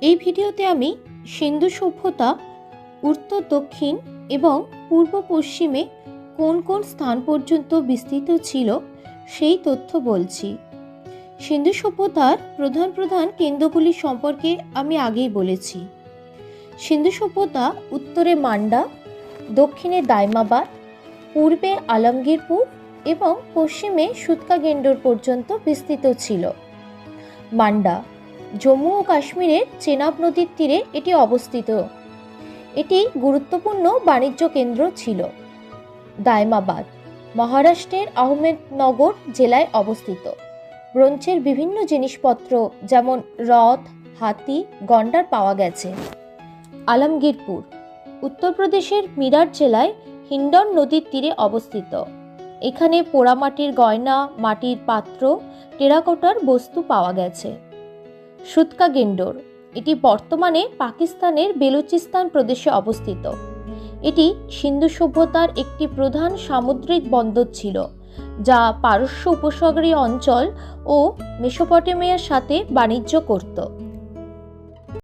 এই ভিডিওতে আমি সিন্ধু সভ্যতা উত্তর দক্ষিণ এবং পূর্ব পশ্চিমে কোন কোন স্থান পর্যন্ত বিস্তৃত ছিল সেই তথ্য বলছি। সিন্ধু সভ্যতার প্রধান প্রধান কেন্দ্রগুলি সম্পর্কে আমি আগেই বলেছি। সিন্ধু সভ্যতা উত্তরে মান্ডা, দক্ষিণে দাইমাবাদ, পূর্বে আলমগীরপুর এবং পশ্চিমে সুতকাগেন্ডর পর্যন্ত বিস্তৃত ছিল। মান্ডা জম্মু ও কাশ্মীরের চেনাব নদীর তীরে এটি অবস্থিত। এটি গুরুত্বপূর্ণ বাণিজ্য কেন্দ্র ছিল। দাইমাবাদ মহারাষ্ট্রের আহমেদনগর জেলায় অবস্থিত। ব্রোঞ্জের বিভিন্ন জিনিসপত্র যেমন রথ, হাতি, গন্ডার পাওয়া গেছে। আলমগীরপুর উত্তরপ্রদেশের মিরাট জেলায় হিন্ডন নদীর তীরে অবস্থিত। এখানে পোড়ামাটির গয়না, মাটির পাত্র, টেরাকোটার বস্তু পাওয়া গেছে। সুতকাগেন্ডর এটি বর্তমানে পাকিস্তানের বেলুচিস্তান প্রদেশে অবস্থিত। এটি সিন্ধু সভ্যতার একটি প্রধান সামুদ্রিক বন্দর ছিল, যা পারস্য উপসাগরীয় অঞ্চল ও মেসোপটেমিয়ার সাথে বাণিজ্য করত।